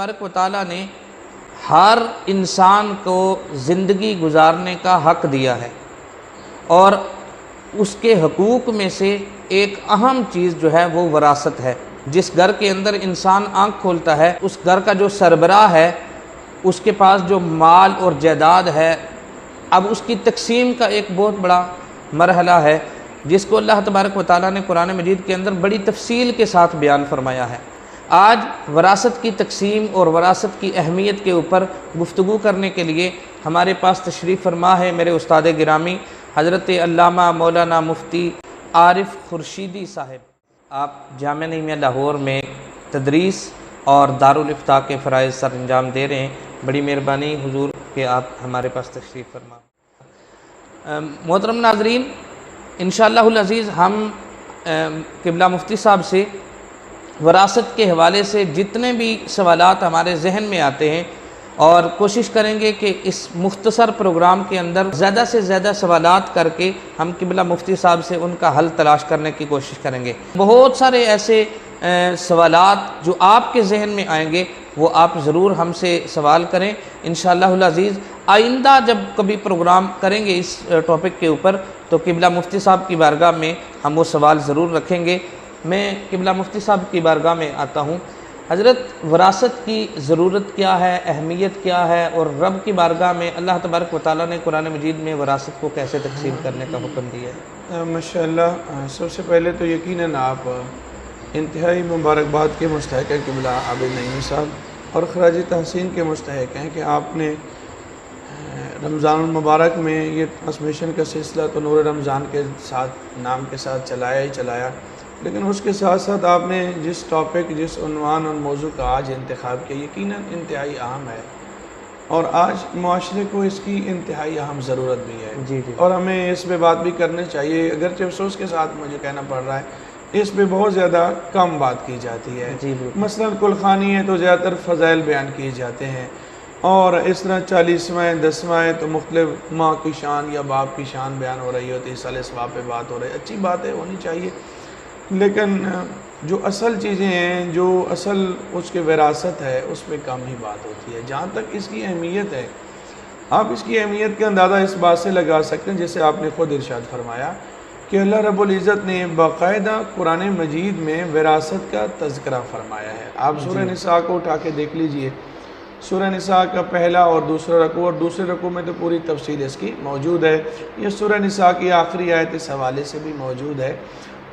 تبارک و تعالیٰ نے ہر انسان کو زندگی گزارنے کا حق دیا ہے، اور اس کے حقوق میں سے ایک اہم چیز جو ہے وہ وراثت ہے۔ جس گھر کے اندر انسان آنکھ کھولتا ہے، اس گھر کا جو سربراہ ہے اس کے پاس جو مال اور جائیداد ہے، اب اس کی تقسیم کا ایک بہت بڑا مرحلہ ہے جس کو اللہ تبارک و تعالیٰ نے قرآن مجید کے اندر بڑی تفصیل کے ساتھ بیان فرمایا ہے۔ آج وراثت کی تقسیم اور وراثت کی اہمیت کے اوپر گفتگو کرنے کے لیے ہمارے پاس تشریف فرما ہے میرے استاد گرامی حضرت علامہ مولانا مفتی عارف خورشیدی صاحب۔ آپ جامعہ نعیمیہ لاہور میں تدریس اور دارالافتاء کے فرائض سر انجام دے رہے ہیں۔ بڑی مہربانی حضور کہ آپ ہمارے پاس تشریف فرما۔ محترم ناظرین، انشاءاللہ العزیز ہم قبلہ مفتی صاحب سے وراثت کے حوالے سے جتنے بھی سوالات ہمارے ذہن میں آتے ہیں، اور کوشش کریں گے کہ اس مختصر پروگرام کے اندر زیادہ سے زیادہ سوالات کر کے ہم قبلہ مفتی صاحب سے ان کا حل تلاش کرنے کی کوشش کریں گے۔ بہت سارے ایسے سوالات جو آپ کے ذہن میں آئیں گے وہ آپ ضرور ہم سے سوال کریں انشاءاللہ العزیز۔ آئندہ جب کبھی پروگرام کریں گے اس ٹاپک کے اوپر تو قبلہ مفتی صاحب کی بارگاہ میں ہم وہ سوال ضرور رکھیں گے۔ میں قبلہ مفتی صاحب کی بارگاہ میں آتا ہوں۔ حضرت، وراثت کی ضرورت کیا ہے، اہمیت کیا ہے، اور رب کی بارگاہ میں اللہ تبارک و تعالیٰ نے قرآن مجید میں وراثت کو کیسے تقسیم کرنے کا حکم دیا ہے؟ ماشاءاللہ، سب سے پہلے تو یقیناً آپ انتہائی مبارکباد کے مستحق ہیں قبلہ عابد نعیمی صاحب، اور خراج تحسین کے مستحق ہیں کہ آپ نے رمضان المبارک میں یہ ٹرانسمیشن کا سلسلہ تو نور رمضان کے ساتھ نام کے ساتھ چلایا ہی چلایا، لیکن اس کے ساتھ ساتھ آپ نے جس ٹاپک، جس عنوان اور موضوع کا آج انتخاب کیا یقیناً انتہائی اہم ہے، اور آج معاشرے کو اس کی انتہائی اہم ضرورت بھی ہے۔ جی جی، اور ہمیں اس پہ بات بھی کرنی چاہیے، اگرچہ افسوس کے ساتھ مجھے کہنا پڑ رہا ہے اس پہ بہت زیادہ کم بات کی جاتی ہے۔ جی بالکل۔ مثلا کلخانی ہے تو زیادہ تر فضائل بیان کیے جاتے ہیں، اور اس طرح 40واں 10واں تو مختلف ماں کی شان یا باپ کی شان بیان ہو رہی ہوتی ہے، ایصال ثواب پہ بات ہو رہی ہے، اچھی بات ہے، ہونی چاہیے، لیکن جو اصل چیزیں ہیں، جو اصل اس کے وراثت ہے، اس پہ کم ہی بات ہوتی ہے۔ جہاں تک اس کی اہمیت ہے، آپ اس کی اہمیت کا اندازہ اس بات سے لگا سکتے ہیں جیسے آپ نے خود ارشاد فرمایا کہ اللہ رب العزت نے باقاعدہ قرآن مجید میں وراثت کا تذکرہ فرمایا ہے۔ آپ سورہ نساء کو اٹھا کے دیکھ لیجئے، سورہ نساء کا پہلا اور دوسرا رکوع، اور دوسرے رکوع میں تو پوری تفصیل اس کی موجود ہے، یہ سورہ نساء کی آخری آیت اس حوالے سے بھی موجود ہے۔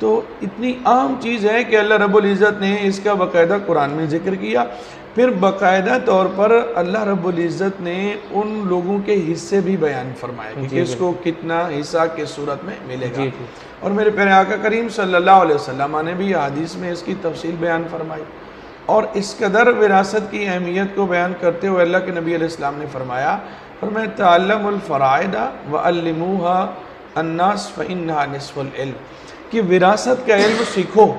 تو اتنی عام چیز ہے کہ اللہ رب العزت نے اس کا باقاعدہ قرآن میں ذکر کیا، پھر باقاعدہ طور پر اللہ رب العزت نے ان لوگوں کے حصے بھی بیان فرمائے کہ کس کو کتنا حصہ کس صورت میں ملے گا، اور میرے پیارے آقا کریم صلی اللہ علیہ وسلم نے بھی حدیث میں اس کی تفصیل بیان فرمائی، اور اس قدر وراثت کی اہمیت کو بیان کرتے ہوئے اللہ کے نبی علیہ السلام نے فرمایا تعلم الفرائض وعلموها الناس فإنها نصف العلم، کہ وراثت کا علم سیکھو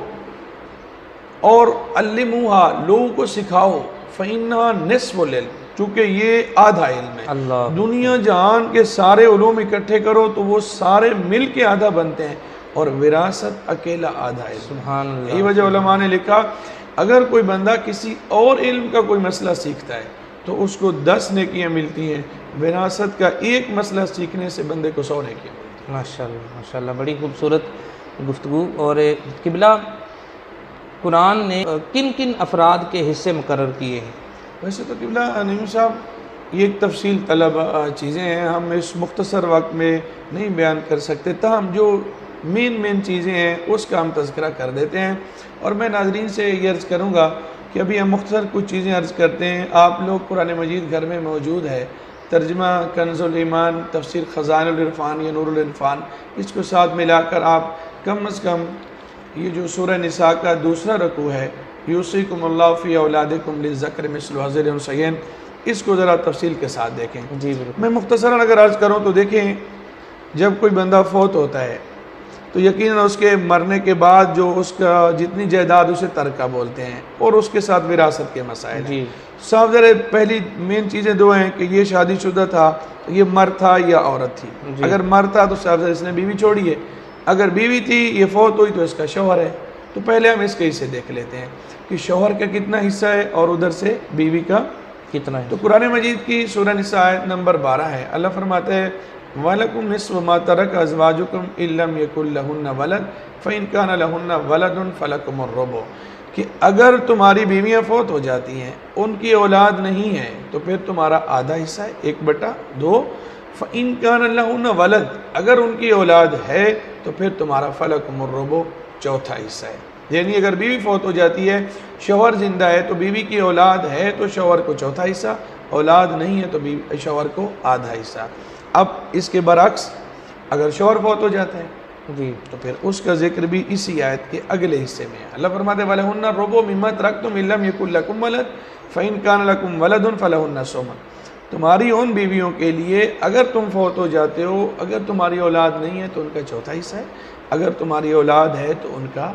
اور علموها لوگوں کو سکھاؤ، فإنها نصف العلم، چونکہ یہ آدھا علم ہے۔ دنیا جہان کے سارے علوم اکٹھے کرو تو وہ سارے مل کے آدھا بنتے ہیں، اور وراثت اکیلا آدھا علم۔ سبحان اللہ۔ یہی وجہ علماء نے لکھا اگر کوئی بندہ کسی اور علم کا کوئی مسئلہ سیکھتا ہے تو اس کو 10 نیکیاں ملتی ہیں، وراثت کا ایک مسئلہ سیکھنے سے بندے کو 100 نیکیاں ملتی ہیں۔ ماشاءاللہ ماشاءاللہ، بڑی خوبصورت گفتگو۔ اور قبلہ، قرآن نے کن کن افراد کے حصے مقرر کیے ہیں؟ ویسے تو قبلہ نعیم صاحب یہ ایک تفصیل طلب چیزیں ہیں، ہم اس مختصر وقت میں نہیں بیان کر سکتے، تاہم جو مین چیزیں ہیں اس کا ہم تذکرہ کر دیتے ہیں، اور میں ناظرین سے یہ عرض کروں گا کہ ابھی ہم مختصر کچھ چیزیں عرض کرتے ہیں۔ آپ لوگ قرآن مجید گھر میں موجود ہے، ترجمہ کنز الایمان، تفسیر خزائن العرفان یا نور العرفان، اس کو ساتھ ملا کر آپ کم از کم یہ جو سورہ نساء کا دوسرا رکوع ہے، یوصیکم اللہ فی اولادکم للذکر مثل حظ الانثیین، اس کو ذرا تفصیل کے ساتھ دیکھیں۔ جی بالکل۔ میں مختصراً اگر عرض کروں تو دیکھیں، جب کوئی بندہ فوت ہوتا ہے تو یقیناً اس کے مرنے کے بعد جو اس کا جتنی جائیداد اسے ترکہ بولتے ہیں، اور اس کے ساتھ وراثت کے مسائل ہیں۔ صاحب ذرا پہلی مین چیزیں دو ہیں کہ یہ شادی شدہ تھا، یہ مرد تھا یا عورت تھی۔ اگر مرد تھا تو صاحب ذرا اس نے بیوی چھوڑی ہے، اگر بیوی تھی یہ فوت ہوئی تو اس کا شوہر ہے۔ تو پہلے ہم اس کے حصے دیکھ لیتے ہیں کہ شوہر کا کتنا حصہ ہے اور ادھر سے بیوی کا کتنا ہے؟ تو قرآن مجید کی سورہ نساء آیت نمبر 12 ہے، اللہ فرماتا ہے وَلَكُمْ نِصْفُ مَا تَرَكَ أَزْوَاجُكُمْ إِن لَّمْ يَكُن لَّهُنَّ وَلَدٌ فَإِن كَانَ لَهُنَّ وَلَدٌ فَلَكُمُ الرُّبُعُ، کہ اگر تمہاری بیویاں فوت ہو جاتی ہیں، ان کی اولاد نہیں ہے، تو پھر تمہارا آدھا حصہ ہے 1/2۔ فَإِن كَانَ لَهُنَّ وَلَدٌ، اگر ان کی اولاد ہے تو پھر تمہارا فَلَكُمُ الرُّبُعُ، چوتھا حصہ ہے۔ یعنی اگر بیوی فوت ہو جاتی ہے، شوہر زندہ ہے، تو بیوی کی اولاد ہے تو شوہر کو چوتھا حصہ، اولاد نہیں ہے تو شوہر کو آدھا حصہ۔ اب اس کے برعکس اگر شوہر فوت ہو جاتا ہے جی تو پھر اس کا ذکر بھی اسی آیت کے اگلے حصے میں ہے۔ اللہ فرماتے ہیں وَلَهُنَّ الرُّبُعُ مِمَّا تَرَكْتُمْ إِن لَّمْ يَكُن لَّكُمْ وَلَدٌ فَإِن كَانَ لَكُمْ وَلَدٌ فَلَهُنَّ الثُّمُنُ، تمہاری ان بیویوں کے لیے اگر تم فوت ہو جاتے ہو، اگر تمہاری اولاد نہیں ہے تو ان کا چوتھا حصہ ہے، اگر تمہاری اولاد ہے تو ان کا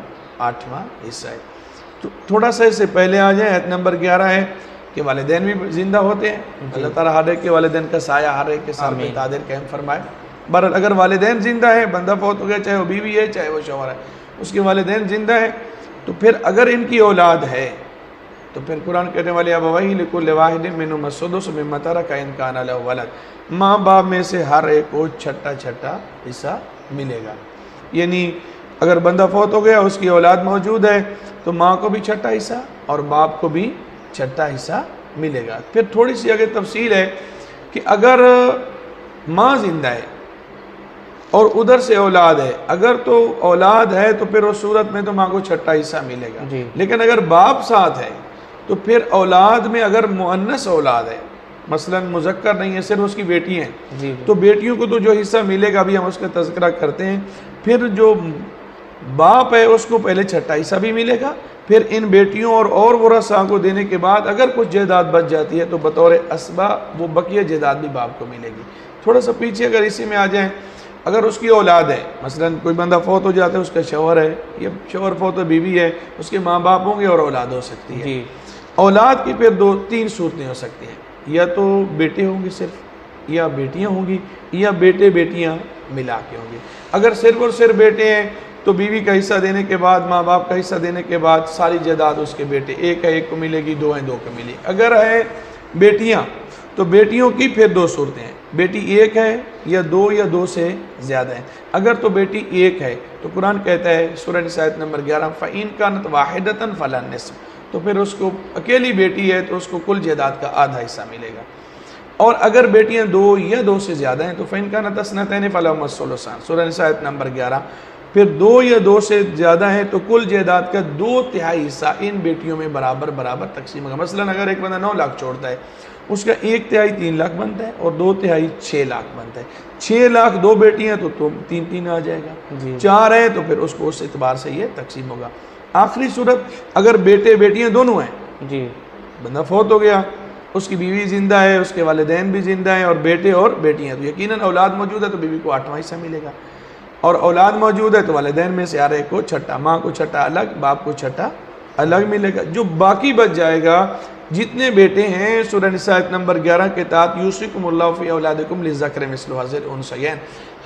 8واں حصہ ہے۔ تو تھوڑا سا اس سے پہلے آ جائیں، آیت نمبر 11 ہے کہ والدین بھی زندہ ہوتے ہیں، اللہ تعالیٰ ہر ایک کے والدین کا سایہ ہر ایک کے سر پہ قادر قائم فرمائے۔ بہرحال اگر والدین زندہ ہے، بندہ فوت ہو گیا، چاہے وہ بیوی ہے چاہے وہ شوہر ہے، اس کے والدین زندہ ہیں، تو پھر اگر ان کی اولاد ہے تو پھر قرآن کہنے والے ابویہ لکل واحد منہما السدس مما ترک ان کان لہ ولد، ماں باپ میں سے ہر ایک کو چھٹا حصہ ملے گا۔ یعنی اگر بندہ فوت ہو گیا، اس کی اولاد موجود ہے، تو ماں کو بھی چھٹا حصہ اور باپ کو بھی چھٹا حصہ ملے گا۔ پھر تھوڑی سی آگے تفصیل ہے کہ اگر ماں زندہ ہے اور ادھر سے اولاد ہے، اگر تو اولاد ہے تو پھر اس صورت میں تو ماں کو چھٹا حصہ ملے گا، لیکن اگر باپ ساتھ ہے تو پھر اولاد میں اگر مؤنث اولاد ہے، مثلا مذکر نہیں ہے، صرف اس کی بیٹی ہیں، تو بیٹیوں کو تو جو حصہ ملے گا ابھی ہم اس کا تذکرہ کرتے ہیں، پھر جو باپ ہے اس کو پہلے چھٹا حصہ بھی ملے گا، پھر ان بیٹیوں اور ورثاء کو دینے کے بعد اگر کچھ جائیداد بچ جاتی ہے تو بطور اسبہ وہ بقیہ جائیداد بھی باپ کو ملے گی۔ تھوڑا سا پیچھے اگر اسی میں آ جائیں، اگر اس کی اولاد ہے، مثلا کوئی بندہ فوت ہو جاتا ہے، اس کا شوہر ہے یا شوہر فوت ہو بیوی ہے، اس کے ماں باپ ہوں گے اور اولاد ہو سکتی ہے۔ اولاد کی پھر 2-3 صورتیں ہو سکتی ہیں، یا تو بیٹے ہوں گے صرف، یا بیٹیاں ہوں گی، یا بیٹے بیٹیاں ملا کے ہوں گے۔ اگر صرف اور صرف بیٹے ہیں تو بیوی کا حصہ دینے کے بعد، ماں باپ کا حصہ دینے کے بعد ساری جائیداد اس کے بیٹے، ایک ہے ایک کو ملے گی، 2 ہیں 2 کو ملے گی۔ اگر ہے بیٹیاں تو بیٹیوں کی پھر 2 صورتیں ہیں، بیٹی 1 ہے یا 2 یا 2 سے زیادہ ہیں۔ اگر تو بیٹی 1 ہے تو قرآن کہتا ہے سورہ نساء آیت نمبر 11 فَإِن كَانَتْ وَاحِدَةً فَلَهَا النِّصْفُ، تو پھر اس کو اکیلی بیٹی ہے تو اس کو کل جائیداد کا آدھا حصہ ملے گا۔ اور اگر بیٹیاں 2 یا 2 سے زیادہ ہیں تو فَإِن كَانَتْ اثْنَتَيْنِ فَلَهُمَا الثُّلُثَانِ، سورہ نساء آیت نمبر 11۔ پھر 2 یا 2 سے زیادہ ہیں تو کل جائیداد کا 2/3 حصہ ان بیٹیوں میں برابر تقسیم ہوگا۔ مثلا اگر ایک بندہ 9 لاکھ چھوڑتا ہے، اس کا 1/3 3 لاکھ بنتا ہے اور 2/3 6 لاکھ بنتا ہے۔ 6 لاکھ 2 بیٹیاں تو 3 آ جائے گا، 4 ہیں تو پھر اس کو اس اعتبار سے یہ تقسیم ہوگا۔ آخری صورت اگر بیٹے بیٹیاں دونوں ہیں، بندہ فوت ہو گیا، اس کی بیوی زندہ ہے، اس کے والدین بھی زندہ ہیں اور بیٹے اور بیٹیاں، تو یقیناً اولاد موجود ہے تو بیوی کو 8واں حصہ ملے گا، اور اولاد موجود ہے تو والدین میں سے ہر ایک کو چھٹا، ماں کو چھٹا الگ، باپ کو چھٹا الگ ملے گا۔ جو باقی بچ جائے گا، جتنے بیٹے ہیں سورہ نساء آیت نمبر 11 کے تحت یوصیکم اللہ فی اولادکم للذکر مثل حظ الانثیین،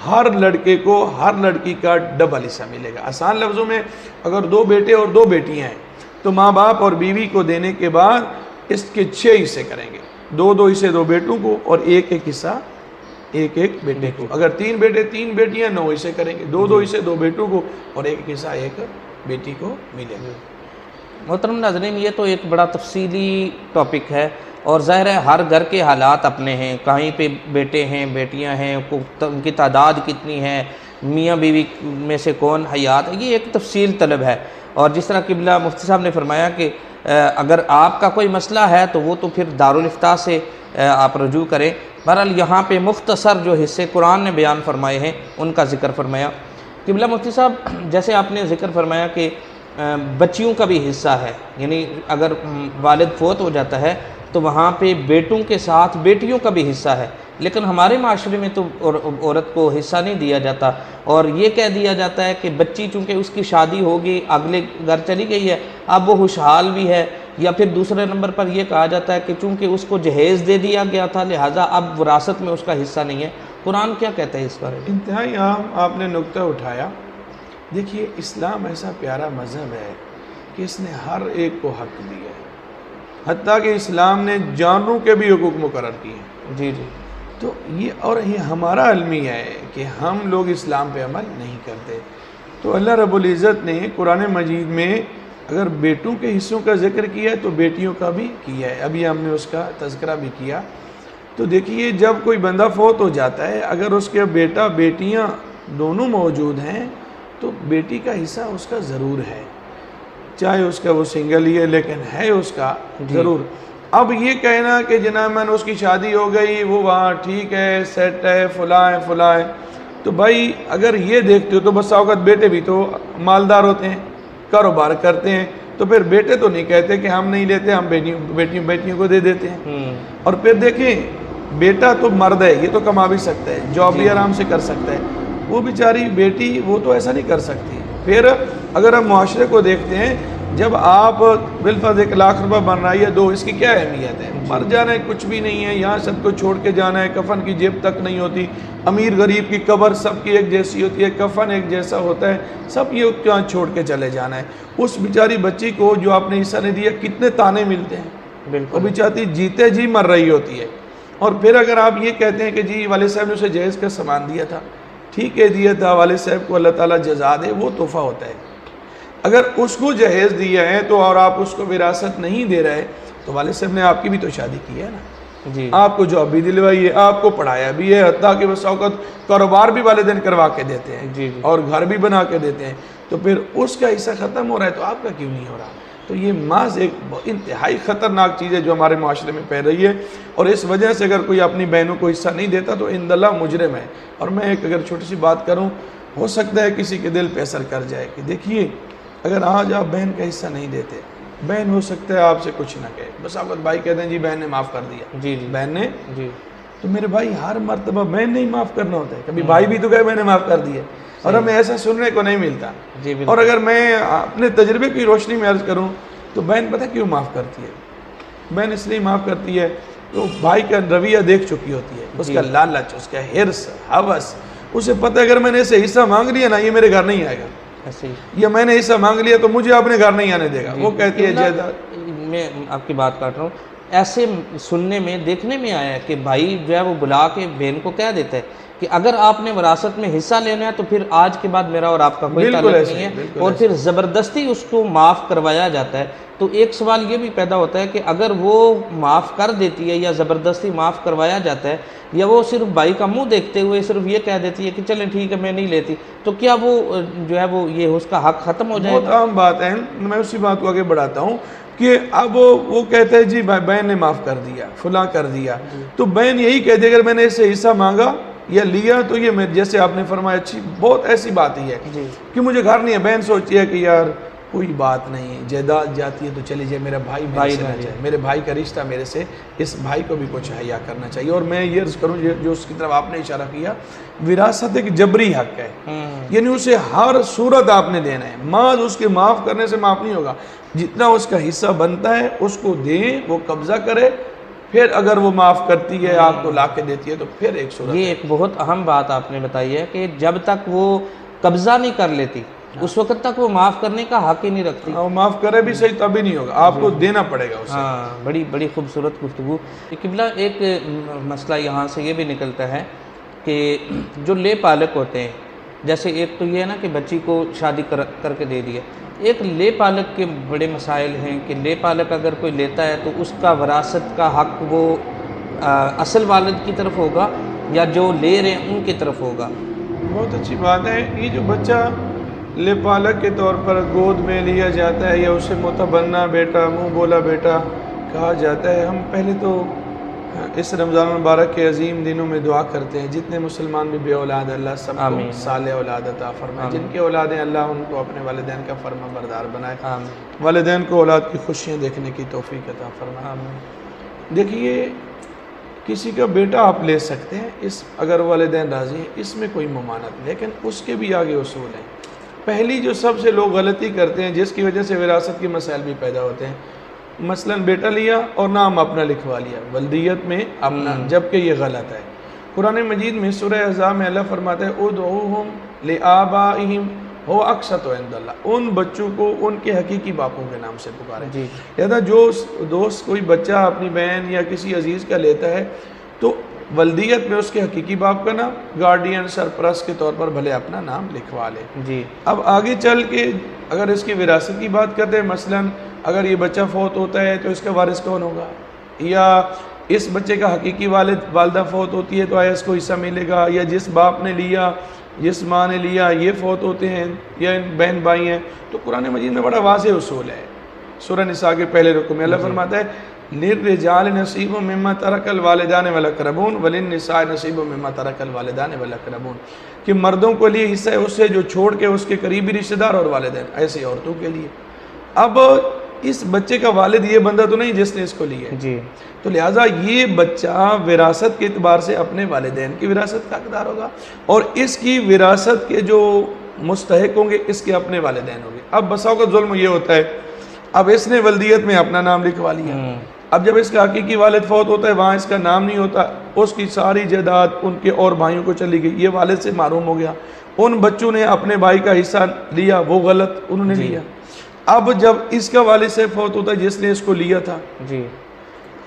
ہر لڑکے کو ہر لڑکی کا ڈبل حصہ ملے گا۔ آسان لفظوں میں اگر 2 بیٹے اور 2 بیٹیاں ہیں تو ماں باپ اور بیوی کو دینے کے بعد اس کے 6 حصے کریں گے، 2 حصے 2 بیٹوں کو اور 1 حصہ 1 بیٹے کو۔ اگر 3 بیٹے 3 بیٹیاں 9 حصے کریں گے، 2 حصے 2 بیٹوں کو اور 1 حصہ 1 بیٹی کو ملے گا۔ محترم ناظرین، یہ تو ایک بڑا تفصیلی ٹاپک ہے، اور ظاہر ہے ہر گھر کے حالات اپنے ہیں، کہیں پہ بیٹے ہیں بیٹیاں ہیں، ان کی تعداد کتنی ہے، میاں بیوی میں سے کون حیات ہے، یہ ایک تفصیل طلب ہے۔ اور جس طرح قبلہ مفتی صاحب نے فرمایا کہ اگر آپ کا کوئی مسئلہ ہے تو وہ تو پھر دارالافتاء سے آپ رجوع کریں۔ بہرحال یہاں پہ مختصر جو حصے قرآن نے بیان فرمائے ہیں ان کا ذکر فرمایا۔ قبلہ مفتی صاحب، جیسے آپ نے ذکر فرمایا کہ بچیوں کا بھی حصہ ہے، یعنی اگر والد فوت ہو جاتا ہے تو وہاں پہ بیٹوں کے ساتھ بیٹیوں کا بھی حصہ ہے، لیکن ہمارے معاشرے میں تو عورت کو حصہ نہیں دیا جاتا، اور یہ کہہ دیا جاتا ہے کہ بچی چونکہ اس کی شادی ہوگی اگلے گھر چلی گئی ہے، اب وہ خوشحال بھی ہے، یا پھر دوسرے نمبر پر یہ کہا جاتا ہے کہ چونکہ اس کو جہیز دے دیا گیا تھا لہٰذا اب وراثت میں اس کا حصہ نہیں ہے۔ قرآن کیا کہتا ہے اس بارے میں؟ انتہائی آپ نے نقطہ اٹھایا دیکھیے اسلام ایسا پیارا مذہب ہے کہ اس نے ہر ایک کو حق دیا ہے، حتیٰ کہ اسلام نے جانوروں کے بھی حقوق مقرر کیے ہیں۔ جی جی تو یہ ہمارا المیہ ہے کہ ہم لوگ اسلام پہ عمل نہیں کرتے۔ تو اللہ رب العزت نے قرآن مجید میں اگر بیٹوں کے حصوں کا ذکر کیا ہے تو بیٹیوں کا بھی کیا ہے، ابھی ہم نے اس کا تذکرہ بھی کیا۔ تو دیکھیے جب کوئی بندہ فوت ہو جاتا ہے، اگر اس کے بیٹا بیٹیاں دونوں موجود ہیں تو بیٹی کا حصہ اس کا ضرور ہے، چاہے اس کا وہ سنگل ہی ہے لیکن ہے اس کا ضرور۔ اب یہ کہنا کہ جناب میں نے اس کی شادی ہو گئی، وہ وہاں ٹھیک ہے، سیٹ ہے، فلاں ہے، تو بھائی اگر یہ دیکھتے ہو تو بس اوقات بیٹے بھی تو مالدار ہوتے ہیں، کاروبار کرتے ہیں، تو پھر بیٹے تو نہیں کہتے کہ ہم نہیں لیتے، ہم بیٹیوں کو دے دیتے ہیں۔ اور پھر دیکھیں بیٹا تو مرد ہے، یہ تو کما بھی سکتا ہے، جاب بھی آرام سے کر سکتا ہے، وہ بیچاری بیٹی وہ تو ایسا نہیں کر سکتی۔ پھر اگر ہم معاشرے کو دیکھتے ہیں، جب آپ بالفرض 1 لاکھ روپے بن رہا ہے یا 2، اس کی کیا اہمیت ہے؟ مر جانا ہے، کچھ بھی نہیں ہے، یہاں سب کو چھوڑ کے جانا ہے، کفن کی جیب تک نہیں ہوتی، امیر غریب کی قبر سب کی ایک جیسی ہوتی ہے، کفن ایک جیسا ہوتا ہے، سب یہ کہاں چھوڑ کے چلے جانا ہے۔ اس بیچاری بچی کو جو آپ نے حصہ نہیں دیا، کتنے تانے ملتے ہیں، وہ بیچاری جیتے جی مر رہی ہوتی ہے۔ اور پھر اگر آپ یہ کہتے ہیں کہ جی والد صاحب نے اسے جہیز کا سامان دیا تھا، ٹھیک ہے دیا تھا، والد صاحب کو اللہ تعالیٰ جزا دے، وہ تحفہ ہوتا ہے۔ اگر اس کو جہیز دیا ہے تو اور آپ اس کو وراثت نہیں دے رہے تو والد صاحب نے آپ کی بھی تو شادی کی ہے نا، جی آپ کو جاب بھی دلوائی ہے، آپ کو پڑھایا بھی ہے، حتیٰ کہ بس اوقات کاروبار بھی والدین کروا کے دیتے ہیں، جی اور گھر بھی بنا کے دیتے ہیں، تو پھر اس کا حصہ ختم ہو رہا ہے تو آپ کا کیوں نہیں ہو رہا؟ تو یہ محض ایک انتہائی خطرناک چیز ہے جو ہمارے معاشرے میں پھیل رہی ہے، اور اس وجہ سے اگر کوئی اپنی بہنوں کو حصہ نہیں دیتا تو عند اللہ مجرم ہے۔ اور میں ایک اگر چھوٹی سی بات کروں، ہو سکتا ہے کسی کے دل پہ اثر کر جائے کہ دیکھیے اگر آج آپ بہن کا حصہ نہیں دیتے، بہن ہو سکتا ہے آپ سے کچھ نہ کہے، بس آپ بھائی کہتے ہیں جی بہن نے معاف کر دیا، جی بہن نے، جی تو میرے بھائی ہر مرتبہ بہن نہیں معاف کرنا ہوتا ہے، کبھی بھائی بھی تو کہے میں نے معاف کر دیا، اور ہمیں ایسا سننے کو نہیں ملتا۔ اور اگر میں اپنے تجربے کی روشنی میں عرض کروں تو بہن پتہ کیوں معاف کرتی ہے؟ بہن اس لیے معاف کرتی ہے تو بھائی کا رویہ دیکھ چکی ہوتی ہے، اس کا لالچ، اس کا حرص، ہوس، اسے پتہ ہے اگر میں نے اسے حصہ مانگ لیا نا یہ میرے گھر نہیں آئے گا، یا میں نے حصہ مانگ لیا تو مجھے اپنے گھر نہیں آنے دے گا۔ وہ کہتی ہے جائیداد، میں آپ کی بات کاٹ رہا ہوں، ایسے سننے میں دیکھنے میں آیا ہے کہ بھائی جو ہے وہ بلا کے بہن کو کہہ دیتا ہے کہ اگر آپ نے وراثت میں حصہ لینا ہے تو پھر آج کے بعد میرا اور آپ کا کوئی تعلق نہیں ہے، اور پھر زبردستی اس کو معاف کروایا جاتا ہے۔ تو ایک سوال یہ بھی پیدا ہوتا ہے کہ اگر وہ معاف کر دیتی ہے یا زبردستی معاف کروایا جاتا ہے، یا وہ صرف بھائی کا منہ دیکھتے ہوئے صرف یہ کہہ دیتی ہے کہ چلیں ٹھیک ہے میں نہیں لیتی، تو کیا وہ جو ہے وہ یہ اس کا حق ختم ہو جائے گا؟ بہت عام بات ہے، میں اسی بات کو آگے بڑھاتا ہوں کہ اب وہ کہتے ہیں جی بہن نے معاف کر دیا، فلاں کر دیا، تو بہن یہی کہتی ہے اگر میں نے اس سے حصہ مانگا یا لیا تو یہ جیسے آپ نے فرمایا اچھی بہت ایسی بات ہی ہے کہ مجھے گھر نہیں ہے، بہن سوچتی ہے کہ یار کوئی بات نہیں، جائیداد جاتی ہے تو چلی جائے، میرا بھائی میرے سے نہ جائے، میرے بھائی کا رشتہ میرے سے، اس بھائی کو بھی کچھ حیا کرنا چاہیے۔ اور میں یہ عرض کروں جو اس کی طرف آپ نے اشارہ کیا، وراثت ایک جبری حق ہے، یعنی اسے ہر صورت آپ نے دینا ہے، ماں اس کے معاف کرنے سے معاف نہیں ہوگا، جتنا اس کا حصہ بنتا ہے اس کو دیں، وہ قبضہ کرے، پھر اگر وہ معاف کرتی ہے آپ کو لا کے دیتی ہے تو پھر ایک صورت ہے۔ یہ ایک بہت اہم بات آپ نے بتائی ہے کہ جب تک وہ قبضہ نہیں کر لیتی اس وقت تک وہ معاف کرنے کا حق ہی نہیں رکھتی، وہ معاف کرے بھی صحیح تب ہی نہیں ہوگا، آپ کو دینا پڑے گا اسے۔ ہاں، بڑی خوبصورت گفتگو۔ قبلہ ایک مسئلہ یہاں سے یہ بھی نکلتا ہے کہ جو لے پالک ہوتے ہیں، جیسے ایک تو یہ ہے نا کہ بچی کو شادی کر کے دے دیا، ایک لے پالک کے بڑے مسائل ہیں کہ لے پالک اگر کوئی لیتا ہے تو اس کا وراثت کا حق وہ اصل والد کی طرف ہوگا یا جو لے رہے ہیں ان کی طرف ہوگا؟ بہت اچھی بات ہے، یہ جو بچہ لے پالک کے طور پر گود میں لیا جاتا ہے یا اسے متبنہ بیٹا، منہ بولا بیٹا کہا جاتا ہے، ہم پہلے تو اس رمضان المبارک کے عظیم دنوں میں دعا کرتے ہیں جتنے مسلمان بھی بے اولاد اللہ سب کو صالح اولاد عطا فرمائے، جن کے اولادیں اللہ ان کو اپنے والدین کا فرما بردار بنائے، والدین کو اولاد کی خوشیاں دیکھنے کی توفیق عطا فرمائے۔ دیکھیے کسی کا بیٹا آپ لے سکتے ہیں، اس اگر والدین راضی ہیں اس میں کوئی ممانعت، لیکن اس کے بھی آگے اصول ہیں۔ پہلی جو سب سے لوگ غلطی کرتے ہیں جس کی وجہ سے وراثت کے مسائل بھی پیدا ہوتے ہیں، مثلا بیٹا لیا اور نام اپنا لکھوا لیا ولدیت میں اپنا، جبکہ یہ غلط ہے۔ قرآن مجید میں سورہ احزاب میں اللہ فرماتا ہے ادعوہم لآبائہم وہ اقسط عند اللہ، ان بچوں کو ان کے حقیقی باپوں کے نام سے پکاریں۔ جی لہذا جو دوست کوئی بچہ اپنی بہن یا کسی عزیز کا لیتا ہے تو ولدیت میں اس کے حقیقی باپ کا نام، گارڈین سرپرست کے طور پر بھلے اپنا نام لکھوا لے۔ جی اب آگے چل کے اگر اس کی وراثت کی بات کرتے ہیں، مثلا اگر یہ بچہ فوت ہوتا ہے تو اس کا وارث کون ہوگا، یا اس بچے کا حقیقی والدہ فوت ہوتی ہے تو آیا اس کو حصہ ملے گا، یا جس باپ نے لیا جس ماں نے لیا یہ فوت ہوتے ہیں یا بہن بھائی ہیں، تو قرآن مجید میں بڑا واضح اصول ہے۔ سورہ نساء کے پہلے رکوع میں اللہ فرماتا ہے لِلرِّجَالِ نَصِيبٌ مِّمَّا تَرَكَ الْوَالِدَانِ وَالْأَقْرَبُونَ وَلِلنِّسَاءِ نَصِيبٌ مِّمَّا تَرَكَ الْوَالِدَانِ وَالْأَقْرَبُونَ، کہ مردوں کے لیے حصہ ہے اس سے جو چھوڑ کے اس کے قریبی رشتہ دار اور والدین، ایسے عورتوں کے لیے۔ اب اس بچے کا والد یہ بندہ تو نہیں جس نے اس کو لیا ہے، جی تو لہٰذا یہ بچہ وراثت کے اعتبار سے اپنے والدین کی وراثت کا حقدار ہوگا، اور اس کی وراثت کے جو مستحق ہوں گے اس کے اپنے والدین ہوں گے۔ اب بساؤ کا ظلم یہ ہوتا ہے، اب اس نے ولدیت میں اپنا نام لکھوا لیا، اب جب اس کا حقیقی والد فوت ہوتا ہے وہاں اس کا نام نہیں ہوتا، اس کی ساری جائیداد ان کے اور بھائیوں کو چلی گئی، یہ والد سے محروم ہو گیا، ان بچوں نے اپنے بھائی کا حصہ لیا، وہ غلط انہوں نے لیا۔ اب جب اس کا والد سے فوت ہوتا ہے جس نے اس کو لیا تھا، جی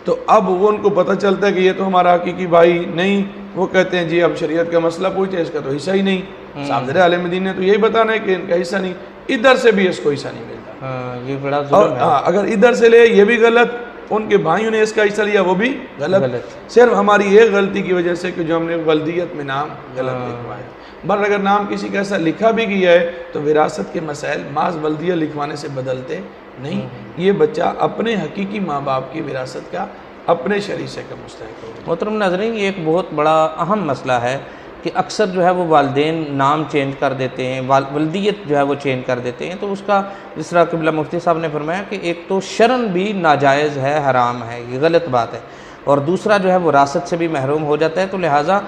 تو اب وہ ان کو پتہ چلتا ہے کہ یہ تو ہمارا حقیقی بھائی نہیں، وہ کہتے ہیں جی اب شریعت کا مسئلہ پوچھتے ہیں، اس کا تو حصہ ہی نہیں، صاحب عالم دین نے تو یہی بتانا ہے کہ ان کا حصہ نہیں، ادھر سے بھی اس کو حصہ نہیں ملتا، یہ بڑا اور ظلم ہے۔ اگر ادھر سے لے یہ بھی غلط، ان کے بھائیوں نے اس کا حصہ لیا وہ بھی غلط، صرف ہماری ایک غلطی کی وجہ سے کہ جو ہم نے ولدیت میں نام غلط لکھوایا۔ بر اگر نام کسی کا ایسا لکھا بھی گیا ہے تو وراثت کے مسائل محض ولدیہ لکھوانے سے بدلتے نہیں، یہ بچہ اپنے حقیقی ماں باپ کی وراثت کا اپنے شریعے کا مستحق ہوگا۔ محترم ناظرین، یہ ایک بہت بڑا اہم مسئلہ ہے کہ اکثر جو ہے وہ والدین نام چینج کر دیتے ہیں، ولدیت جو ہے وہ چینج کر دیتے ہیں، تو اس کا جس طرح قبلہ مفتی صاحب نے فرمایا کہ ایک تو شرعاً بھی ناجائز ہے، حرام ہے، یہ غلط بات ہے، اور دوسرا جو ہے وہ وراثت سے بھی محروم ہو جاتا ہے۔ تو لہٰذا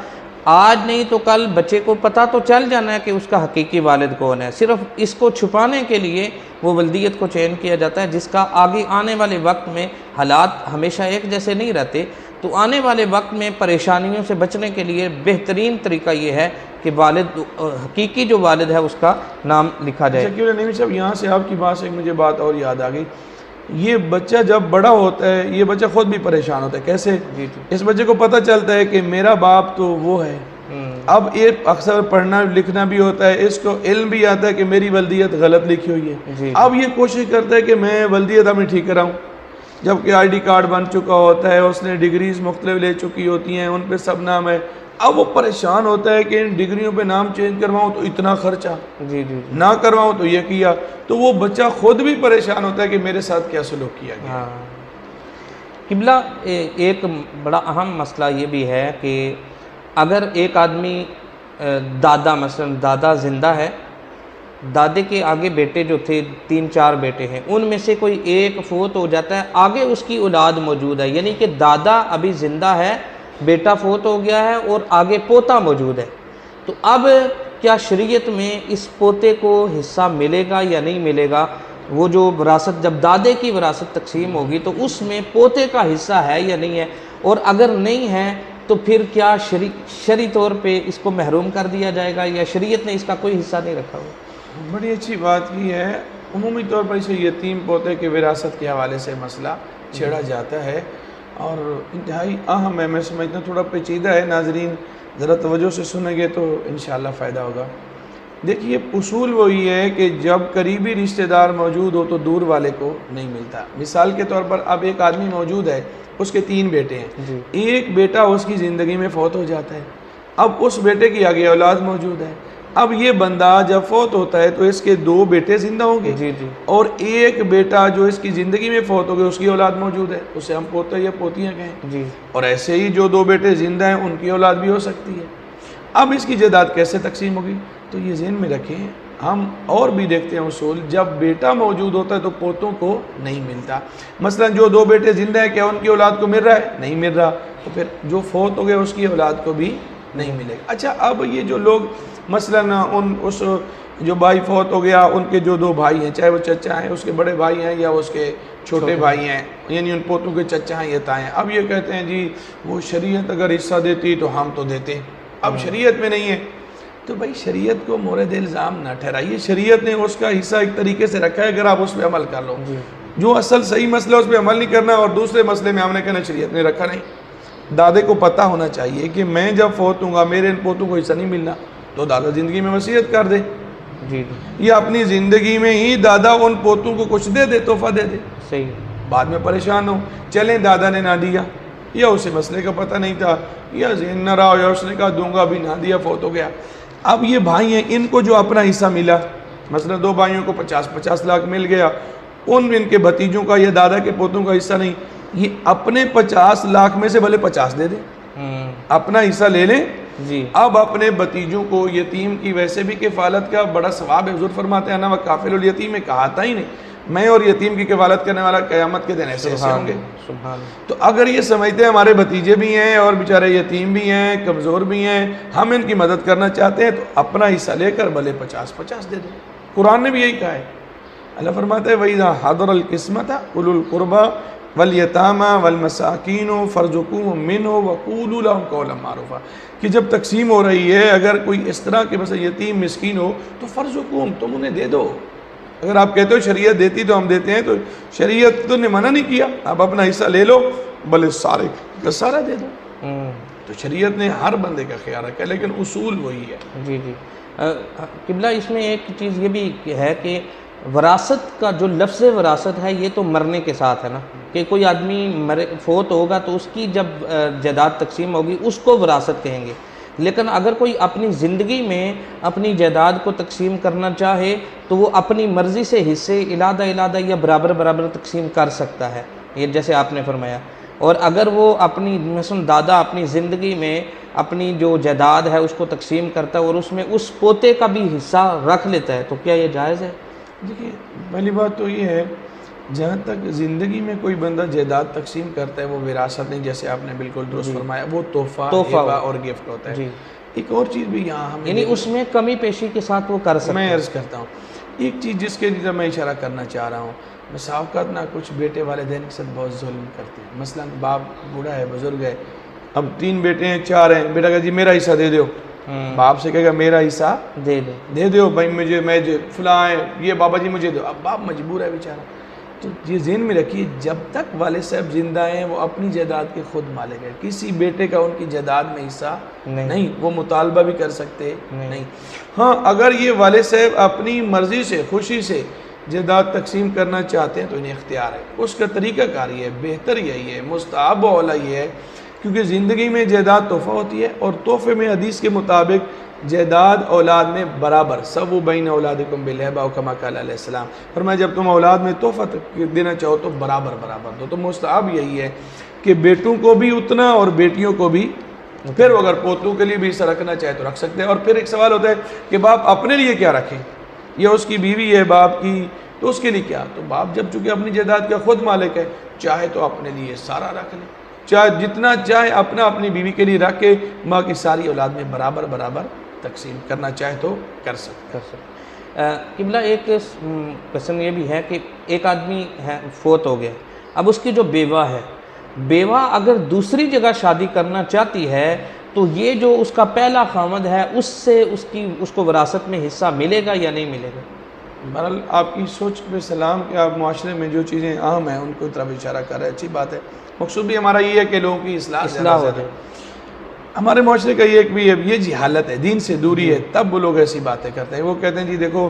آج نہیں تو کل بچے کو پتہ تو چل جانا ہے کہ اس کا حقیقی والد کون ہے، صرف اس کو چھپانے کے لیے وہ ولدیت کو چینج کیا جاتا ہے، جس کا آگے آنے والے وقت میں حالات ہمیشہ ایک جیسے نہیں رہتے، تو آنے والے وقت میں پریشانیوں سے بچنے کے لیے بہترین طریقہ یہ ہے کہ والد حقیقی جو والد ہے اس کا نام لکھا جائے۔ شکیل نعیمی صاحب، یہاں سے آپ کی بات سے مجھے بات اور یاد آ گئی، یہ بچہ جب بڑا ہوتا ہے یہ بچہ خود بھی پریشان ہوتا ہے، کیسے؟ اس بچے کو پتہ چلتا ہے کہ میرا باپ تو وہ ہے، اب یہ اکثر پڑھنا لکھنا بھی ہوتا ہے، اس کو علم بھی آتا ہے کہ میری ولدیت غلط لکھی ہوئی ہے، اب یہ کوشش کرتا ہے کہ میں ولدیت اپنی ٹھیک کراؤں، جبکہ آئی ڈی کارڈ بن چکا ہوتا ہے، اس نے ڈگریز مختلف لے چکی ہوتی ہیں، ان پہ سب نام ہے، اب وہ پریشان ہوتا ہے کہ ان ڈگریوں پہ نام چینج کرواؤں تو اتنا خرچہ، نہ کرواؤں تو یہ کیا، تو وہ بچہ خود بھی پریشان ہوتا ہے کہ میرے ساتھ کیا سلوک کیا گیا۔ قبلہ ایک بڑا اہم مسئلہ یہ بھی ہے کہ اگر ایک آدمی دادا، مثلا دادا زندہ ہے، دادے کے آگے بیٹے جو تھے 3-4 بیٹے ہیں، ان میں سے کوئی ایک فوت ہو جاتا ہے، آگے اس کی اولاد موجود ہے، یعنی کہ دادا ابھی زندہ ہے، بیٹا فوت ہو گیا ہے اور آگے پوتا موجود ہے، تو اب کیا شریعت میں اس پوتے کو حصہ ملے گا یا نہیں ملے گا؟ وہ جو وراثت جب دادے کی وراثت تقسیم ہوگی تو اس میں پوتے کا حصہ ہے یا نہیں ہے، اور اگر نہیں ہے تو پھر کیا شرعی طور پہ اس کو محروم کر دیا جائے گا یا شریعت نے اس کا کوئی حصہ نہیں رکھا ہوا؟ بڑی اچھی بات کی ہے، عمومی طور پر اسے یتیم پوتے کے وراثت کے حوالے سے مسئلہ چھیڑا جاتا ہے اور انتہائی اہم ہے، میں سمجھتا ہوں تھوڑا پیچیدہ ہے، ناظرین ذرا توجہ سے سنیں گے تو انشاءاللہ فائدہ ہوگا۔ دیکھیے اصول وہی ہے کہ جب قریبی رشتہ دار موجود ہو تو دور والے کو نہیں ملتا۔ مثال کے طور پر اب ایک آدمی موجود ہے، اس کے 3 بیٹے ہیں، ایک بیٹا اس کی زندگی میں فوت ہو جاتا ہے، اب اس بیٹے کی آگے اولاد موجود ہے، اب یہ بندہ جب فوت ہوتا ہے تو اس کے 2 بیٹے زندہ ہوں گے اور ایک بیٹا جو اس کی زندگی میں فوت ہو گئے اس کی اولاد موجود ہے، اسے ہم پوتا یا پوتیاں کہیں، اور ایسے ہی جو 2 بیٹے زندہ ہیں ان کی اولاد بھی ہو سکتی ہے۔ اب اس کی جائیداد کیسے تقسیم ہوگی؟ تو یہ ذہن میں رکھیں، ہم اور بھی دیکھتے ہیں اصول، جب بیٹا موجود ہوتا ہے تو پوتوں کو نہیں ملتا، مثلا جو 2 بیٹے زندہ ہیں کیا ان کی اولاد کو مل رہا ہے؟ نہیں مل رہا، تو پھر جو فوت ہو گئے اس کی اولاد کو بھی نہیں ملے گا۔ اچھا، اب یہ جو لوگ مثلا اس جو بھائی فوت ہو گیا ان کے جو 2 بھائی ہیں، چاہے وہ چچا ہیں، اس کے بڑے بھائی ہیں یا اس کے چھوٹے بھائی ہیں، یعنی ان پوتوں کے چچا ہیں یا تائیں ہیں، اب یہ کہتے ہیں جی وہ شریعت اگر حصہ دیتی تو ہم تو دیتے، اب شریعت میں نہیں ہے، تو بھائی شریعت کو مورد الزام نہ ٹھہرائیے، شریعت نے اس کا حصہ ایک طریقے سے رکھا ہے، اگر آپ اس پہ عمل کر لو، جو اصل صحیح مسئلہ اس پہ عمل نہیں کرنا، اور دوسرے مسئلے میں ہم نے کہنا شریعت نے رکھا نہیں۔ دادے کو پتہ ہونا چاہیے کہ میں جب فوت ہوں گا میرے ان پوتوں کو حصہ نہیں ملنا، تو دادا زندگی میں وصیت کر دے، یا اپنی زندگی میں ہی دادا ان پوتوں کو کچھ دے دے، تحفہ دے دے، صحیح، بعد میں پریشان ہو۔ چلیں دادا نے نہ دیا، یا اسے مسئلے کا پتہ نہیں تھا، یا ذہن نہ رہا، یا اس نے کہا دوں گا بھی، نہ دیا، فوت ہو گیا۔ اب یہ بھائی ہیں، ان کو جو اپنا حصہ ملا، مثلا 2 بھائیوں کو 50-50 لاکھ مل گیا، ان کے بھتیجوں کا یا دادا کے پوتوں کا حصہ نہیں، یہ اپنے 50 لاکھ میں سے بھلے 50 دے دیں، اپنا حصہ لے لیں۔ اب اپنے بھتیجوں کو یتیم کی ویسے بھی کفالت کا بڑا ثواب ہے، حضور فرماتے ہیں انا وکافل الیتیم، میں کہا تھا ہی نہیں، میں اور یتیم کی کفالت کرنے والا قیامت کے دن ایسے ایسے ہوں گے۔ تو اگر یہ سمجھتے ہیں ہمارے بھتیجے بھی ہیں اور بیچارے یتیم بھی ہیں، کمزور بھی ہیں، ہم ان کی مدد کرنا چاہتے ہیں، تو اپنا حصہ لے کر بھلے 50-50 دے دیں۔ قرآن نے بھی یہی کہا ہے، اللہ فرماتا ہے وَإِذَا حَضَرَ الْقِسْمَةَ أُولُو الْقُرْبَى وَالْيَتَامَى وَالْمَسَاكِينُ فَارْزُقُوهُم مِّنْهُ وَقُولُوا لَهُمْ قَوْلًا مَّعْرُوفًا، کہ جب تقسیم ہو رہی ہے، اگر کوئی اس طرح کے مثلا یتیم مسکین ہو تو فَارْزُقُوهُم، تم انہیں دے دو۔ اگر آپ کہتے ہو شریعت دیتی تو ہم دیتے ہیں، تو شریعت تو نے منع نہیں کیا، آپ اپنا حصہ لے لو، بلے سارے کا سارا دے دو۔ تو شریعت نے ہر بندے کا خیال رکھا ہے، لیکن اصول وہی ہے۔ جی قبلہ، اس میں ایک چیز یہ بھی ہے کہ وراثت کا جو لفظ وراثت ہے یہ تو مرنے کے ساتھ ہے نا، کہ کوئی آدمی فوت ہوگا تو اس کی جب جائیداد تقسیم ہوگی اس کو وراثت کہیں گے، لیکن اگر کوئی اپنی زندگی میں اپنی جائیداد کو تقسیم کرنا چاہے تو وہ اپنی مرضی سے حصے علیحدہ یا برابر تقسیم کر سکتا ہے، یہ جیسے آپ نے فرمایا۔ اور اگر وہ اپنی مثلا دادا اپنی زندگی میں اپنی جو جائیداد ہے اس کو تقسیم کرتا ہے اور اس میں اس پوتے کا بھی حصہ رکھ لیتا ہے، تو کیا یہ جائز ہے؟ دیکھیے پہلی بات تو یہ ہے، جہاں تک زندگی میں کوئی بندہ جائیداد تقسیم کرتا ہے وہ وراثت نہیں، جیسے آپ نے بالکل درست فرمایا، وہ تحفہ ہبہ اور گفٹ ہوتا ہے۔ ایک اور چیز بھی یہاں ہمیں، یعنی اس میں کمی پیشی کے ساتھ وہ کر سکتا ہے۔ میں عرض کرتا ہوں ایک چیز جس کے لیے میں اشارہ کرنا چاہ رہا ہوں، مساوقات نہ کچھ بیٹے والدین کے ساتھ بہت ظلم کرتے ہیں۔ مثلا باپ بوڑھا ہے، بزرگ ہے، اب 3 بیٹے ہیں 4 ہیں، بیٹا کہا جی میرا حصہ دے دو، باپ سے کہے گا میرا حصہ دے دو بھائی، مجھے میں فلاں ہے، یہ بابا جی مجھے دو۔ اب باپ مجبور ہے بیچارہ۔ تو یہ ذہن میں رکھیے، جب تک والد صاحب زندہ ہیں وہ اپنی جائیداد کے خود مالک ہے، کسی بیٹے کا ان کی جائیداد میں حصہ نہیں، وہ مطالبہ بھی کر سکتے نہیں۔ ہاں اگر یہ والد صاحب اپنی مرضی سے خوشی سے جائیداد تقسیم کرنا چاہتے ہیں تو انہیں اختیار ہے، اس کا طریقہ کار یہ ہے، بہتر یہی ہے، مستحب و اولیٰ یہ ہے، کیونکہ زندگی میں جائیداد تحفہ ہوتی ہے، اور تحفے میں حدیث کے مطابق جائیداد اولاد میں برابر، سووا بین اولادکم بالہبہ او کما قال علیہ السلام، فرمایا جب تم اولاد میں تحفہ دینا چاہو تو برابر دو۔ تو مستحب یہی ہے کہ بیٹوں کو بھی اتنا اور بیٹیوں کو بھی، پھر اگر پوتوں کے لیے بھی حصہ رکھنا چاہے تو رکھ سکتے ہیں۔ اور پھر ایک سوال ہوتا ہے کہ باپ اپنے لیے کیا رکھیں، یا اس کی بیوی ہے باپ کی تو اس کے لیے کیا؟ تو باپ جب چونکہ اپنی جائیداد کا خود مالک ہے، چاہے تو اپنے لیے سارا رکھ لے، چاہے جتنا چاہے اپنی بیوی کے لیے رکھ کے ماں کی ساری اولاد میں برابر تقسیم کرنا چاہے تو کر سکتا۔ قبلہ ایک قسم یہ بھی ہے کہ ایک آدمی ہے فوت ہو گیا، اب اس کی جو بیوہ ہے، بیوہ اگر دوسری جگہ شادی کرنا چاہتی ہے تو یہ جو اس کا پہلا خامد ہے اس سے اس کو وراثت میں حصہ ملے گا یا نہیں ملے گا؟ بہرحال آپ کی سوچ پہ سلام کہ آپ معاشرے میں جو چیزیں عام ہیں ان کو طرف اشارہ کر رہے ہیں، اچھی بات ہے۔ مقصود بھی ہمارا یہ ہے کہ لوگوں کی اصلاح ہو جائے۔ ہمارے معاشرے کا ایک بھی ہے، یہ جہالت ہے، دین سے دوری ہے، تب وہ لوگ ایسی باتیں کرتے ہیں۔ وہ کہتے ہیں جی دیکھو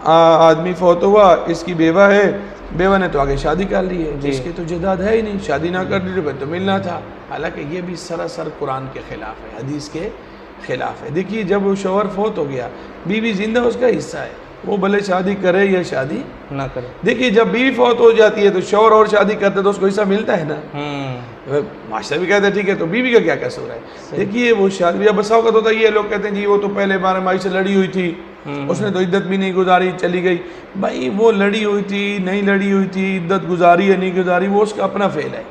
آدمی فوت ہوا، اس کی بیوہ ہے، بیوہ نے تو آگے شادی کر لی ہے، جس کی تو جائیداد ہے ہی نہیں، شادی نہ کر لی تو ملنا تھا۔ حالانکہ یہ بھی سراسر قرآن کے خلاف ہے، حدیث کے خلاف ہے۔ دیکھیے جب وہ شوہر فوت ہو گیا، بیوی زندہ اس کا حصہ ہے، وہ بھلے شادی کرے یا شادی نہ کرے۔ دیکھیے جب بیوی فوت ہو جاتی ہے تو شوہر اور شادی کرتے تو اس کو حصہ ملتا ہے نا، معاشرہ بھی کہتے ہیں ٹھیک ہے تو بیوی کا کیا قصور ہے۔ دیکھیے وہ شادی اب بسا اوقات ہوتا ہے، یہ لوگ کہتے ہیں جی وہ تو پہلے بار مائی سے لڑی ہوئی تھی، اس نے تو عدت بھی نہیں گزاری، چلی گئی۔ بھائی وہ لڑی ہوئی تھی نہیں لڑی ہوئی تھی، عدت گزاری یا نہیں گزاری، وہ اس کا اپنا فعل ہے،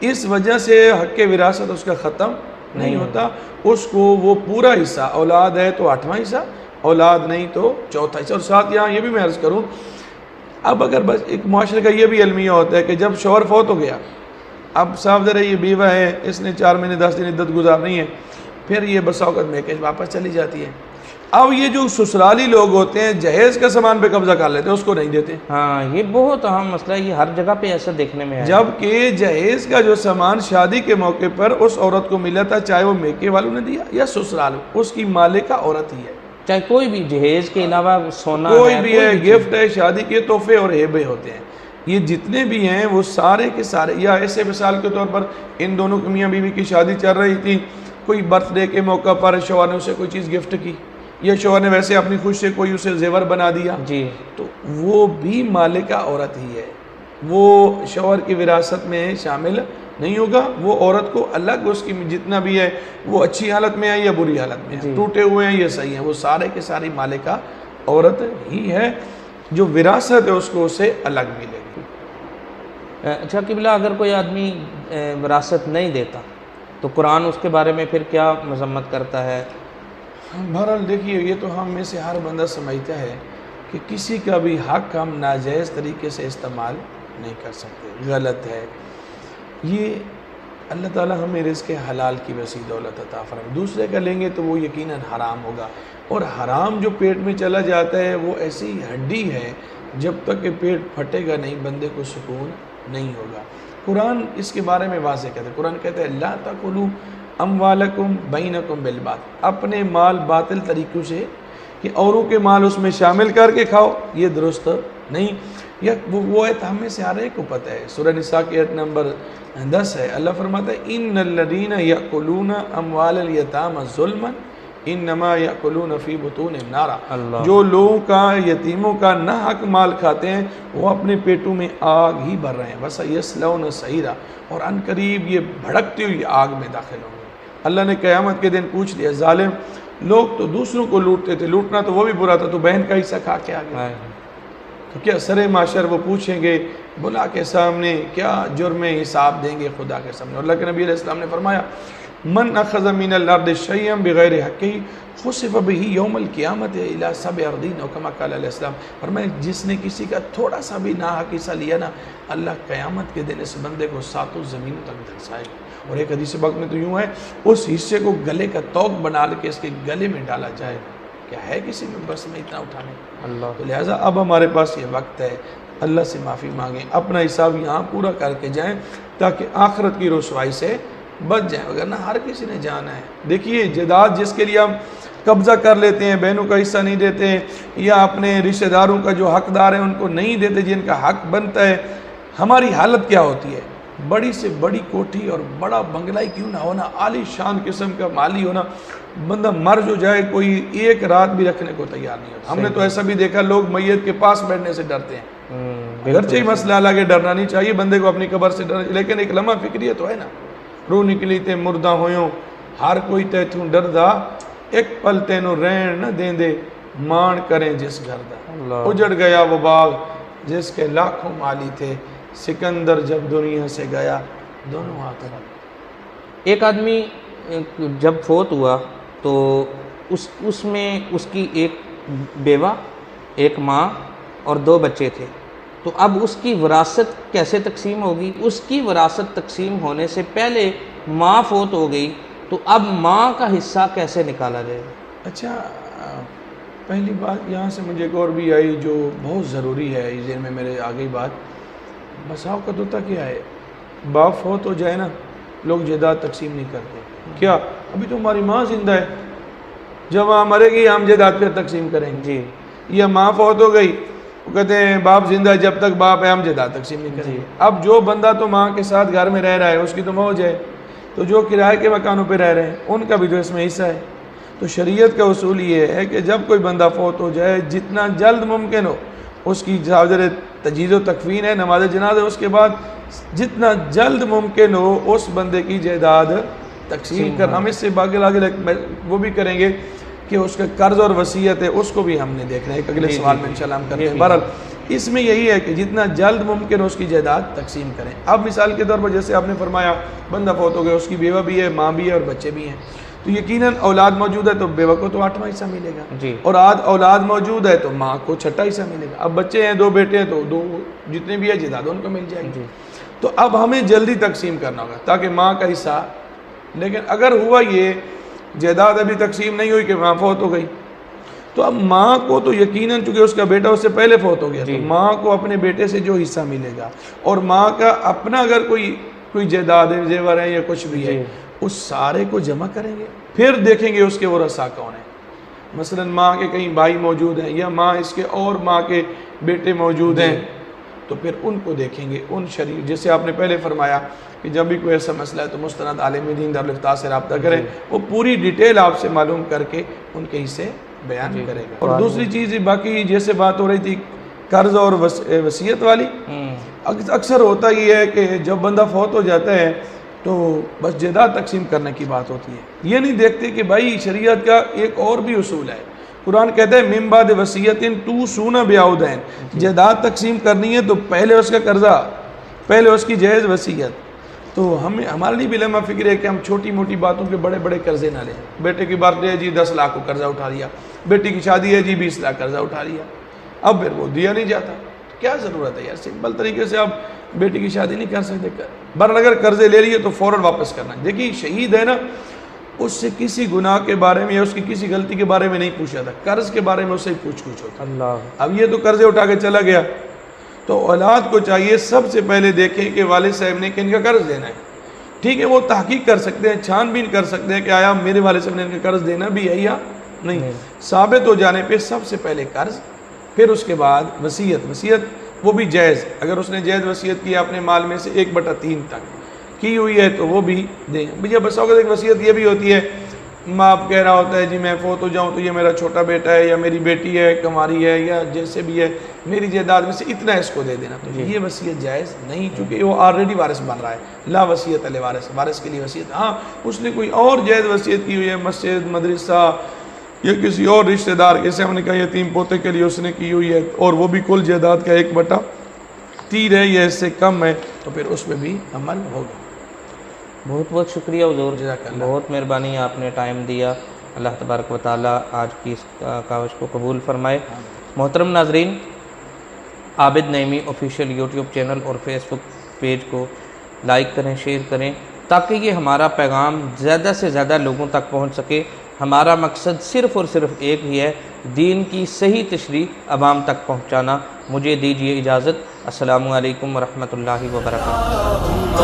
اس وجہ سے حق وراثت اس کا ختم نہیں ہوتا۔ اس کو وہ پورا حصہ، اولاد ہے تو 8واں حصہ، اولاد نہیں تو 4تھا حصہ۔ اور ساتھ یہاں یہ بھی میں عرض کروں، اب اگر بس ایک معاشرے کا یہ بھی المیہ ہوتا ہے کہ جب شوہر فوت ہو گیا، اب صاحب ذرا یہ بیوہ ہے، اس نے 4 مہینے 10 دن عدت گزارنی ہے، پھر یہ بسا اوقات میکے واپس چلی جاتی ہے۔ اب یہ جو سسرالی لوگ ہوتے ہیں جہیز کا سامان پہ قبضہ کر لیتے ہیں، اس کو نہیں دیتے، ہاں یہ بہت اہم مسئلہ ہے، یہ ہر جگہ پہ ایسا دیکھنے میں ہے۔ جبکہ جہیز کا جو سامان شادی کے موقع پر اس عورت کو ملا تھا، چاہے وہ میکے والوں نے دیا یا سسرال، اس کی مالکہ عورت ہی ہے، چاہے کوئی بھی جہیز کے علاوہ سونا کوئی بھی ہے، گفٹ ہے، شادی کے تحفے اور ہیبے ہوتے ہیں، یہ جتنے بھی ہیں وہ سارے کے سارے، یا ایسے مثال کے طور پر ان دونوں میاں بیوی کی شادی چل رہی تھی، کوئی برتھ ڈے کے موقع پر شوہر نے اسے کوئی چیز گفٹ کی، یا شوہر نے ویسے اپنی خوش سے کوئی اسے زیور بنا دیا، جی، تو وہ بھی مالکہ عورت ہی ہے، وہ شوہر کی وراثت میں شامل نہیں ہوگا، وہ عورت کو الگ اس کی جتنا بھی ہے، وہ اچھی حالت میں ہے یا بری حالت میں ہے، ٹوٹے ہوئے ہیں یا صحیح ہیں، وہ سارے کے ساری مالکہ عورت ہی ہے، جو وراثت ہے اس کو اسے الگ ملے گی۔ اچھا قبلہ، اگر کوئی آدمی وراثت نہیں دیتا تو قرآن اس کے بارے میں پھر کیا مذمت کرتا ہے؟ بہرحال دیکھیے، یہ تو ہم میں سے ہر بندہ سمجھتا ہے کہ کسی کا بھی حق ہم ناجائز طریقے سے استعمال نہیں کر سکتے، غلط ہے، یہ اللہ تعالیٰ ہمیں رزق حلال کی وسیع دولت عطا فرمائے، دوسرے کا لیں گے تو وہ یقیناً حرام ہوگا، اور حرام جو پیٹ میں چلا جاتا ہے وہ ایسی ہڈی ہے، جب تک کہ پیٹ پھٹے گا نہیں بندے کو سکون نہیں ہوگا۔ قرآن اس کے بارے میں واضح کہتا ہے، قرآن کہتا ہے لا تاکلوا اموالکم بینکم بالباطل، اپنے مال باطل طریقوں سے کہ اوروں کے مال اس میں شامل کر کے کھاؤ، یہ درست نہیں۔ یا وہ آیت ہم میں سے ہر ایک کو پتہ ہے، سورہ نساء کی آیت نمبر 10 ہے، اللہ فرماتا ہے ان الذین یاکلون اموال الیتامی ظلما انما یاکلون فی بطونہم نارا، جو لوگوں کا یتیموں کا نہ حق مال کھاتے ہیں وہ اپنے پیٹوں میں آگ ہی بھر رہے ہیں، وَسَيَصْلَوْنَ سَعِيرًا، اور ان قریب یہ بھڑکتی ہوئی آگ میں داخل ہوں گے۔ اللہ نے قیامت کے دن پوچھ لیا، ظالم لوگ تو دوسروں کو لوٹتے تھے، لوٹنا تو وہ بھی برا تھا، تو بہن کا حصہ کھا کے آ گیا، تو کیا سر معاشر وہ پوچھیں گے بلا کے سامنے، کیا جرم حساب دیں گے خدا کے سامنے؟ اللہ کے نبی علیہ السلام نے فرمایا من اخذ من الارض شیئا بغیر حقہ خسف بہ یوم القیامت الی سبع ارضین، او کما قال علیہ السلام، فرمایا جس نے کسی کا تھوڑا سا بھی ناحق حصہ لیا نا، اللہ قیامت کے دن اس بندے کو 7 زمینوں تک دھنسائے گا۔ اور ایک حدیث پاک میں تو یوں ہے، اس حصے کو گلے کا توق بنا کے اس کے گلے میں ڈالا جائے، کیا ہے کسی میں بس میں اتنا اٹھانے؟ تو لہٰذا اب ہمارے پاس یہ وقت ہے، اللہ سے معافی مانگیں، اپنا حساب یہاں پورا کر کے جائیں تاکہ آخرت کی رسوائی سے بچ جائیں، ورنہ ہر کسی نے جانا ہے۔ دیکھیے جائیداد جس کے لیے ہم قبضہ کر لیتے ہیں، بہنوں کا حصہ نہیں دیتے ہیں، یا اپنے رشتہ داروں کا جو حقدار ہیں ان کو نہیں دیتے جن کا حق بنتا ہے، ہماری حالت کیا ہوتی ہے؟ بڑی سے بڑی کوٹھی اور بڑا بنگلہ ہی کیوں نہ ہونا، عالی شان قسم کا مالی ہونا، بندہ مر جو جائے کوئی ایک رات بھی رکھنے کو تیار نہیں ہوتا۔ ہم نے تو ایسا بھی دیکھا لوگ میت کے پاس بیٹھنے سے ڈرتے ہیں، اگرچہ ہی مسئلہ حالانکہ ڈرنا نہیں چاہیے بندے کو اپنی قبر سے ڈرنا، لیکن ایک لمحہ فکریت تو ہے نا، روح نکلی تے مردہ ہویوں ہر کوئی تیتھوں ڈردا، ایک پل تینوں رہن نہ دیں دے مان کریں جس گھر دا، اجڑ گیا وہ باغ جس کے لاکھوں مالی تھے، سکندر جب دنیا سے گیا دونوں ہاتھ رکھ۔ ایک آدمی جب فوت ہوا تو اس میں اس کی ایک بیوہ، ایک ماں اور 2 بچے تھے، تو اب اس کی وراثت کیسے تقسیم ہوگی؟ اس کی وراثت تقسیم ہونے سے پہلے ماں فوت ہو گئی، تو اب ماں کا حصہ کیسے نکالا جائے گا؟ اچھا، پہلی بات یہاں سے مجھے ایک اور بھی آئی جو بہت ضروری ہے، ذہن میں میرے آگئی بات، بساؤ کا ہوتا کیا ہے، باپ فوت ہو جائے نا، لوگ جائیداد تقسیم نہیں کرتے، کیا ابھی تو ہماری ماں زندہ ہے، جب ماں مرے گی ہم جائیداد پھر تقسیم کریں گے، جی، یا ماں فوت ہو گئی، وہ کہتے ہیں باپ زندہ ہے، جب تک باپ ہے ہم جائیداد تقسیم نہیں کریں گے۔ اب جو بندہ تو ماں کے ساتھ گھر میں رہ رہا ہے اس کی تو موج ہے، تو جو کرائے کے مکانوں پہ رہ رہے ہیں ان کا بھی تو اس میں حصہ ہے۔ تو شریعت کا اصول یہ ہے کہ جب کوئی بندہ فوت ہو جائے جتنا جلد ممکن ہو اس کی تجہیز و تکفین ہے، نماز جنازہ، اس کے بعد جتنا جلد ممکن ہو اس بندے کی جائیداد تقسیم کر، ہم اس سے باقی آگے وہ بھی کریں گے کہ اس کا قرض اور وصیت ہے اس کو بھی ہم نے دیکھنا ہے، ایک اگلے سوال میں انشاءاللہ ہم کرتے ہیں۔ بہرحال اس میں یہی ہے کہ جتنا جلد ممکن ہو اس کی جائیداد تقسیم کریں۔ اب مثال کے طور پر جیسے آپ نے فرمایا بندہ فوت ہو گیا، اس کی بیوہ بھی ہے، ماں بھی ہے اور بچے بھی ہیں، تو یقیناً اولاد موجود ہے تو بیوہ کو تو 8واں حصہ ملے گا، اور اولاد موجود ہے تو ماں کو 6واں حصہ ملے گا۔ اب بچے ہیں، 2 بیٹے ہیں تو 2 جتنے بھی ہے جائیداد ان کو مل جائے گی۔ تو اب ہمیں جلدی تقسیم کرنا ہوگا تاکہ ماں کا حصہ، لیکن اگر ہوا یہ جائیداد ابھی تقسیم نہیں ہوئی کہ ماں فوت ہو گئی، تو اب ماں کو تو یقیناً چونکہ اس کا بیٹا اس سے پہلے فوت ہو گیا، تو ماں کو اپنے بیٹے سے جو حصہ ملے گا، اور ماں کا اپنا اگر کوئی جائیداد ہے، زیور ہے یا کچھ بھی ہے، اس سارے کو جمع کریں گے، پھر دیکھیں گے اس کے ورثاء کون ہیں۔ مثلا ماں کے کہیں بھائی موجود ہیں، یا ماں اس کے اور ماں کے بیٹے موجود ہیں، تو پھر ان کو دیکھیں گے، ان شریک، جیسے آپ نے پہلے فرمایا کہ جب بھی کوئی ایسا مسئلہ ہے تو مستند عالم دین دارالفتاح سے رابطہ کریں، وہ پوری ڈیٹیل آپ سے معلوم کر کے ان کے حصے بیان کرے گا۔ اور دوسری چیز باقی جیسے بات ہو رہی تھی قرض اور وصیت والی، اکثر ہوتا یہ ہے کہ جب بندہ فوت ہو جاتا ہے تو بس جائیداد تقسیم کرنے کی بات ہوتی ہے، یہ نہیں دیکھتے کہ بھائی شریعت کا ایک اور بھی اصول ہے۔ قرآن کہتا ہے من بعد وصیت توصون بہا الدین، جائیداد تقسیم کرنی ہے تو پہلے اس کا قرضہ، پہلے اس کی جائز وصیت۔ تو ہمارے لیے بھی لمحہ فکر ہے کہ ہم چھوٹی موٹی باتوں کے بڑے بڑے قرضے نہ لیں۔ بیٹے کی برتھ ڈے ہے جی 10 لاکھ کو قرضہ اٹھا لیا، بیٹی کی شادی ہے جی 20 لاکھ قرضہ اٹھا لیا، اب پھر وہ دیا نہیں جاتا، کیا ضرورت ہے یار؟ سمپل طریقے سے آپ بیٹی کی شادی نہیں کر سکتے، بہرحال اگر قرضے لے لیے تو فوراً واپس کرنا ہے۔ دیکھیے شہید ہے نا، اس سے کسی گناہ کے بارے میں یا اس کی کسی غلطی کے بارے میں نہیں پوچھا تھا، قرض کے بارے میں اس سے ہی پوچھ ہوتا۔ اب یہ تو قرضے اٹھا کے چلا گیا، تو اولاد کو چاہیے سب سے پہلے دیکھیں کہ والد صاحب نے کن کا قرض دینا ہے۔ ٹھیک ہے وہ تحقیق کر سکتے ہیں، چھان بین کر سکتے ہیں کہ آیا میرے والد صاحب نے ان کا قرض دینا بھی ہے یا نہیں، ثابت ہو جانے پہ سب سے پہلے قرض، پھر اس کے بعد وصیت وہ بھی جائز، اگر اس نے جائز وصیت کی اپنے مال میں سے 1/3 تک کی ہوئی ہے تو وہ بھی دیں۔ بھیا بس اوقات ایک وصیت یہ بھی ہوتی ہے، ماں باپ کہہ رہا ہوتا ہے جی میں فوت ہو جاؤں تو یہ میرا چھوٹا بیٹا ہے یا میری بیٹی ہے کماری ہے یا جیسے بھی ہے، میری جائیداد میں سے اتنا اس کو دے دینا، تو یہ وصیت جائز نہیں، چونکہ وہ آلریڈی وارث بن رہا ہے، لا وصیت لوارث، وارث کے لیے وصیت۔ ہاں اس نے کوئی اور جائز وصیت کی ہوئی ہے، مسجد، مدرسہ یا کسی اور رشتہ دار، جیسے ہم نے کہا یتیم پوتے کے لیے اس نے کی ہوئی ہے، اور وہ بھی کل جائیداد کا 1/3 ہے یا اس سے کم ہے، تو پھر اس پہ بھی عمل ہوگا۔ بہت بہت شکریہ حضور، جزاک اللہ۔ بہت مہربانی آپ نے ٹائم دیا، اللہ تبارک و تعالیٰ آج کی اس کاوش کو قبول فرمائے۔ محترم ناظرین، عابد نعیمی آفیشیل یوٹیوب چینل اور فیس بک پیج کو لائک کریں، شیئر کریں، تاکہ یہ ہمارا پیغام زیادہ سے زیادہ لوگوں تک پہنچ سکے۔ ہمارا مقصد صرف اور صرف ایک ہی ہے، دین کی صحیح تشریح عوام تک پہنچانا۔ مجھے دیجیے اجازت، السلام علیکم ورحمۃ اللہ وبرکاتہ۔